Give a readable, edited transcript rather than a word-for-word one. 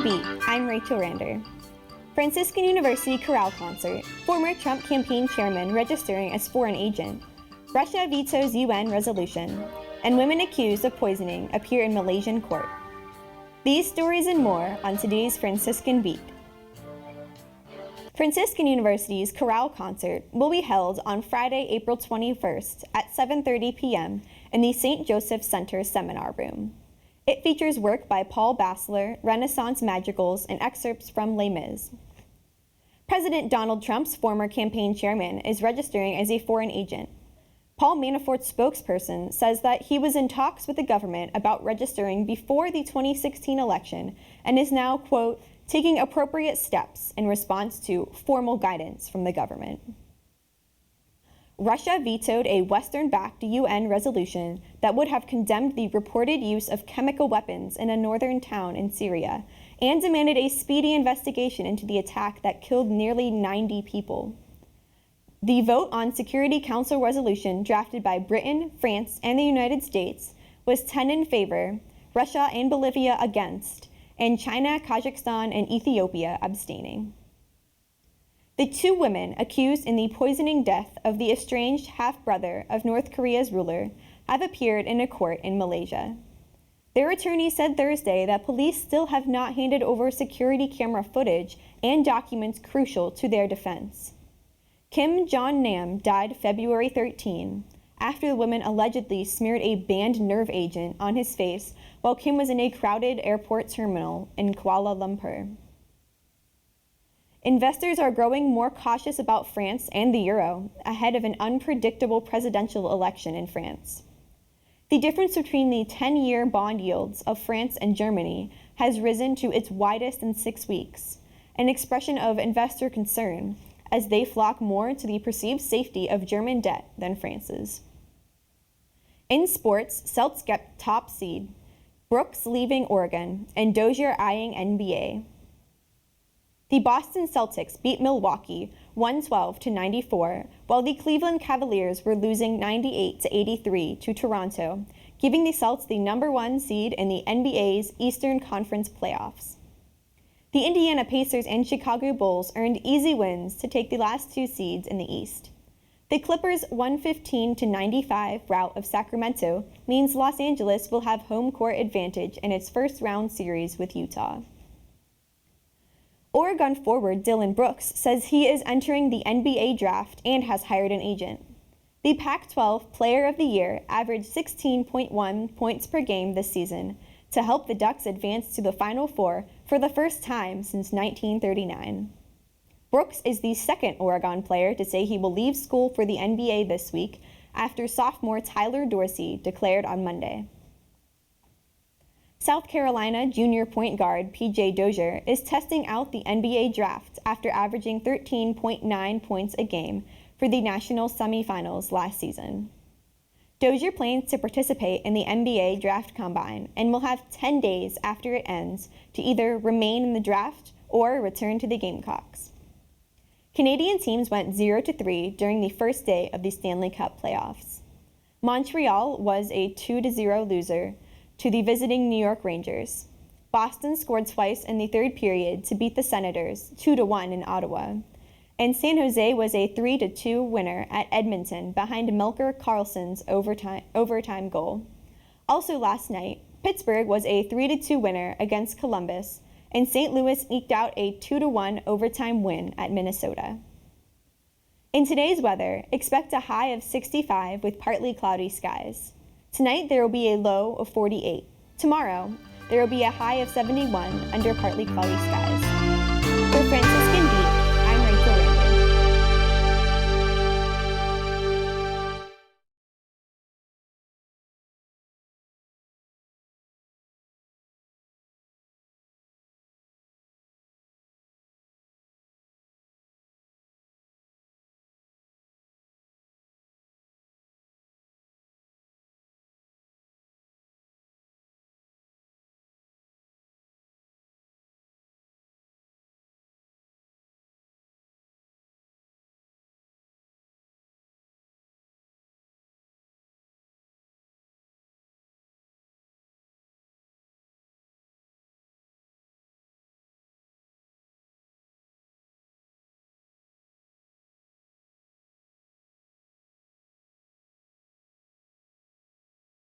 Beat, I'm Rachel Rander. Franciscan University chorale concert, former Trump campaign chairman registering as foreign agent, Russia vetoes UN resolution, and women accused of poisoning appear in Malaysian court. These stories and more on today's Franciscan Beat. Franciscan University's chorale concert will be held on Friday, April 21st at 7:30 p.m. in the St. Joseph Center Seminar Room. It features work by Paul Basler, Renaissance Madrigals, and excerpts from Les Mis. President Donald Trump's former campaign chairman is registering as a foreign agent. Paul Manafort's spokesperson says that he was in talks with the government about registering before the 2016 election and is now, quote, taking appropriate steps in response to formal guidance from the government. Russia vetoed a Western-backed UN resolution that would have condemned the reported use of chemical weapons in a northern town in Syria and demanded a speedy investigation into the attack that killed nearly 90 people. The vote on Security Council resolution drafted by Britain, France, and the United States was 10 in favor, Russia and Bolivia against, and China, Kazakhstan, and Ethiopia abstaining. The two women accused in the poisoning death of the estranged half-brother of North Korea's ruler have appeared in a court in Malaysia. Their attorney said Thursday that police still have not handed over security camera footage and documents crucial to their defense. Kim Jong-nam died February 13 after the women allegedly smeared a banned nerve agent on his face while Kim was in a crowded airport terminal in Kuala Lumpur. Investors are growing more cautious about France and the euro ahead of an unpredictable presidential election in France. The difference between the 10-year bond yields of France and Germany has risen to its widest in 6 weeks, an expression of investor concern as they flock more to the perceived safety of German debt than France's. In sports, Celtics get top seed, Brooks leaving Oregon, and Dozier eyeing NBA. The Boston Celtics beat Milwaukee 112-94, while the Cleveland Cavaliers were losing 98-83 to Toronto, giving the Celtics the number 1 seed in the NBA's Eastern Conference playoffs. The Indiana Pacers and Chicago Bulls earned easy wins to take the last 2 seeds in the East. The Clippers' 115-95 rout of Sacramento means Los Angeles will have home court advantage in its first-round series with Utah. Oregon forward Dylan Brooks says he is entering the NBA draft and has hired an agent. The Pac-12 Player of the Year averaged 16.1 points per game this season to help the Ducks advance to the Final Four for the first time since 1939. Brooks is the second Oregon player to say he will leave school for the NBA this week after sophomore Tyler Dorsey declared on Monday. South Carolina junior point guard P.J. Dozier is testing out the NBA draft after averaging 13.9 points a game for the national semifinals last season. Dozier plans to participate in the NBA draft combine and will have 10 days after it ends to either remain in the draft or return to the Gamecocks. Canadian teams went 0-3 during the first day of the Stanley Cup playoffs. Montreal was a 2-0 loser to the visiting New York Rangers. Boston scored twice in the third period to beat the Senators 2-1 in Ottawa. And San Jose was a 3-2 winner at Edmonton behind Melker Karlsson's overtime goal. Also last night, Pittsburgh was a 3-2 winner against Columbus, and St. Louis eked out a 2-1 overtime win at Minnesota. In today's weather, expect a high of 65 with partly cloudy skies. Tonight, there will be a low of 48. Tomorrow, there will be a high of 71 under partly cloudy skies.